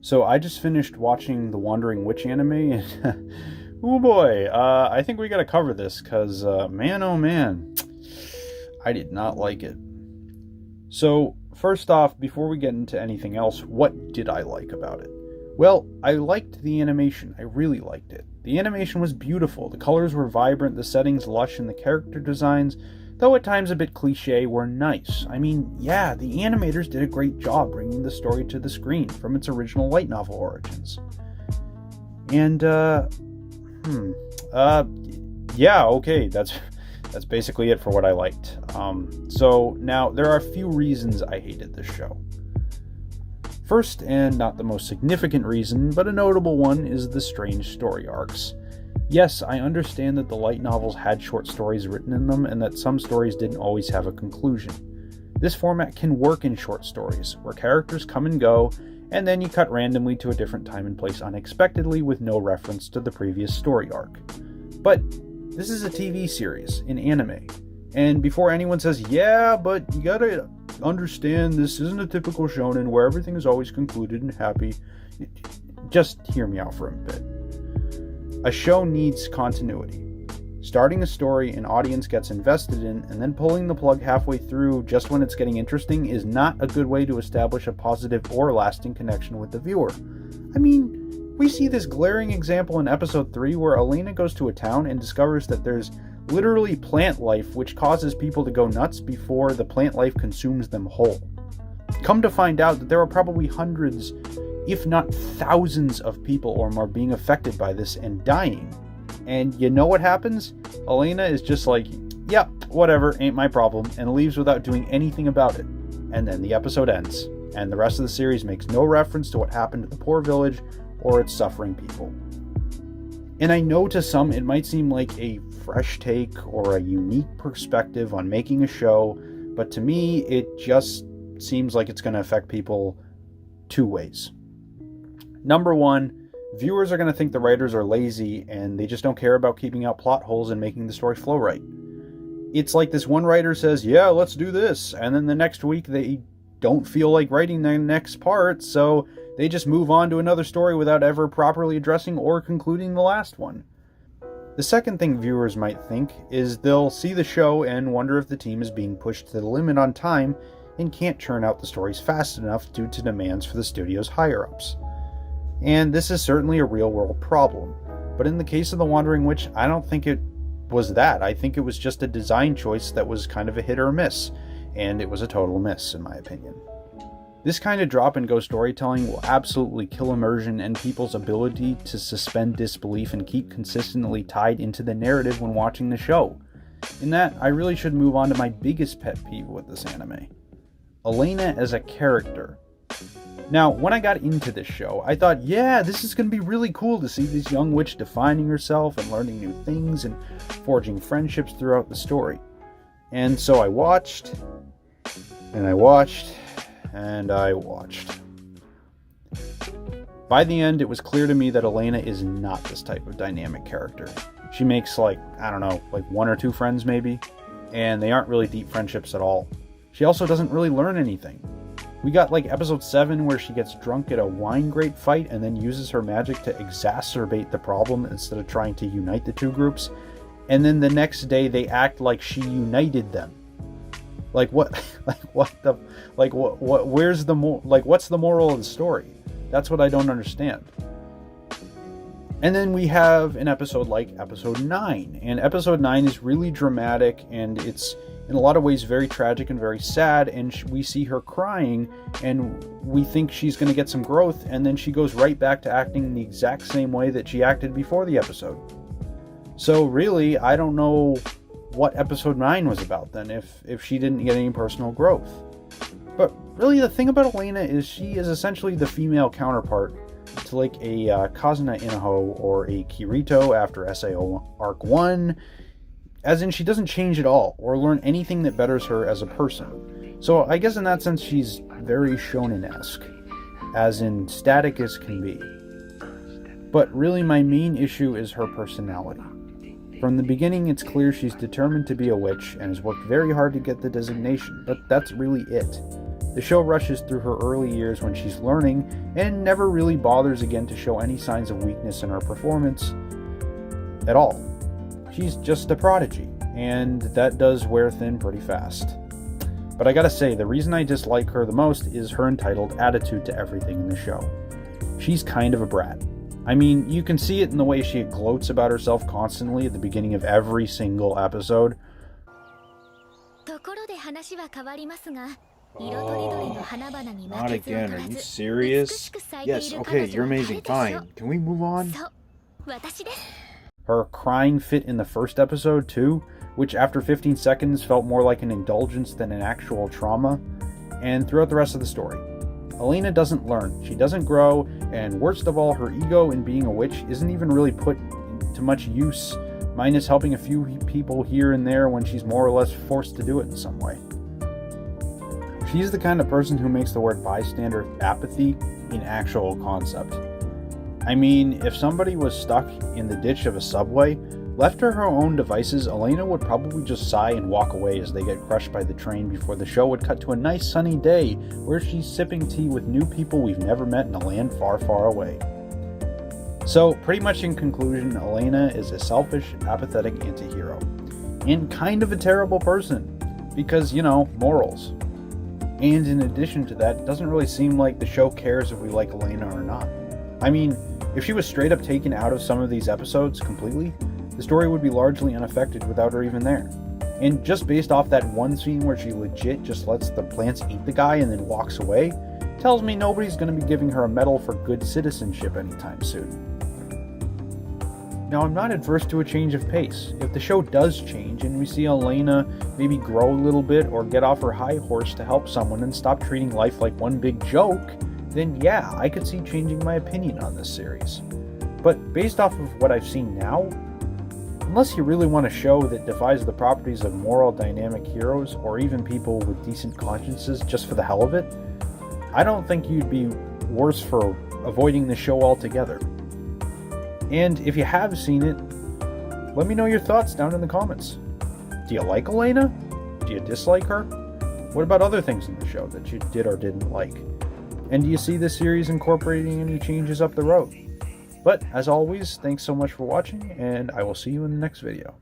So I just finished watching the Wandering Witch anime, and oh boy, I think we gotta cover this, because man oh man, I did not like it. So first off, before we get into anything else, what did I like about it? Well, I liked the animation. I really liked it. The animation was beautiful, the colors were vibrant, the settings lush, and the character designs, though at times a bit cliche, were nice. I mean, yeah, the animators did a great job bringing the story to the screen from its original light novel origins. And, yeah, okay, that's basically it for what I liked. So now, there are a few reasons I hated this show. First, and not the most significant reason, but a notable one, is the strange story arcs. Yes, I understand that the light novels had short stories written in them, and that some stories didn't always have a conclusion. This format can work in short stories, where characters come and go, and then you cut randomly to a different time and place unexpectedly with no reference to the previous story arc. But this is a TV series, in anime, and before anyone says, yeah, but you gotta understand this isn't a typical shonen where everything is always concluded and happy, just hear me out for a bit. A show needs continuity. Starting a story an audience gets invested in and then pulling the plug halfway through just when it's getting interesting is not a good way to establish a positive or lasting connection with the viewer. I mean, we see this glaring example in episode 3 where Elena goes to a town and discovers that there's literally plant life which causes people to go nuts before the plant life consumes them whole. Come to find out that there are probably hundreds, if not thousands of people or more being affected by this and dying. And you know what happens? Elena is just like, yep, whatever, ain't my problem, and leaves without doing anything about it. And then the episode ends, and the rest of the series makes no reference to what happened to the poor village or its suffering people. And I know to some it might seem like a fresh take or a unique perspective on making a show, but to me it just seems like it's going to affect people two ways. Number one, viewers are going to think the writers are lazy and they just don't care about keeping out plot holes and making the story flow right. It's like this one writer says, yeah, let's do this, and then the next week they don't feel like writing the next part, so they just move on to another story without ever properly addressing or concluding the last one. The second thing viewers might think is they'll see the show and wonder if the team is being pushed to the limit on time and can't churn out the stories fast enough due to demands for the studio's higher-ups. And this is certainly a real-world problem. But in the case of The Wandering Witch, I don't think it was that. I think it was just a design choice that was kind of a hit or a miss. And it was a total miss, in my opinion. This kind of drop-and-go storytelling will absolutely kill immersion and people's ability to suspend disbelief and keep consistently tied into the narrative when watching the show. In that, I really should move on to my biggest pet peeve with this anime. Elena as a character. Now, when I got into this show, I thought, yeah, this is going to be really cool to see this young witch defining herself and learning new things and forging friendships throughout the story. And so I watched, and I watched, and I watched. By the end, it was clear to me that Elena is not this type of dynamic character. She makes like one or two friends maybe, and they aren't really deep friendships at all. She also doesn't really learn anything. We got like episode 7 where she gets drunk at a wine grape fight and then uses her magic to exacerbate the problem instead of trying to unite the two groups. And then the next day they act like she united them. What's the moral of the story? That's what I don't understand. And then we have an episode like episode 9. And episode 9 is really dramatic, and it's in a lot of ways very tragic and very sad, and we see her crying, and we think she's going to get some growth, and then she goes right back to acting in the exact same way that she acted before the episode. So really, I don't know what episode 9 was about then, if she didn't get any personal growth. But really, the thing about Elena is she is essentially the female counterpart to like a Kazuna Inaho or a Kirito after SAO Arc 1, as in she doesn't change at all or learn anything that betters her as a person. So I guess in that sense she's very shonen-esque, as in static as can be. But really my main issue is her personality. From the beginning it's clear she's determined to be a witch and has worked very hard to get the designation, but that's really it. The show rushes through her early years when she's learning and never really bothers again to show any signs of weakness in her performance at all. She's just a prodigy, and that does wear thin pretty fast. But I gotta say, the reason I dislike her the most is her entitled attitude to everything in the show. She's kind of a brat. I mean, you can see it in the way she gloats about herself constantly at the beginning of every single episode. Not again, are you serious? Yes, okay, you're amazing, fine. Can we move on? Her crying fit in the first episode, too, which after 15 seconds felt more like an indulgence than an actual trauma, and throughout the rest of the story. Elena doesn't learn, she doesn't grow, and worst of all, her ego in being a witch isn't even really put to much use, minus helping a few people here and there when she's more or less forced to do it in some way. She's the kind of person who makes the word bystander apathy an actual concept. I mean, if somebody was stuck in the ditch of a subway, left to her own devices, Elena would probably just sigh and walk away as they get crushed by the train before the show would cut to a nice sunny day where she's sipping tea with new people we've never met in a land far, far away. So, pretty much in conclusion, Elena is a selfish, apathetic antihero. And kind of a terrible person. Because, morals. And in addition to that, it doesn't really seem like the show cares if we like Elena or not. I mean, if she was straight up taken out of some of these episodes completely, the story would be largely unaffected without her even there. And just based off that one scene where she legit just lets the plants eat the guy and then walks away, tells me nobody's going to be giving her a medal for good citizenship anytime soon. Now, I'm not adverse to a change of pace. If the show does change and we see Elena maybe grow a little bit or get off her high horse to help someone and stop treating life like one big joke, then yeah, I could see changing my opinion on this series. But based off of what I've seen now, unless you really want a show that defies the properties of moral dynamic heroes or even people with decent consciences just for the hell of it, I don't think you'd be worse for avoiding the show altogether. And if you have seen it, let me know your thoughts down in the comments. Do you like Elena? Do you dislike her? What about other things in the show that you did or didn't like? And do you see this series incorporating any changes up the road? But as always, thanks so much for watching, and I will see you in the next video.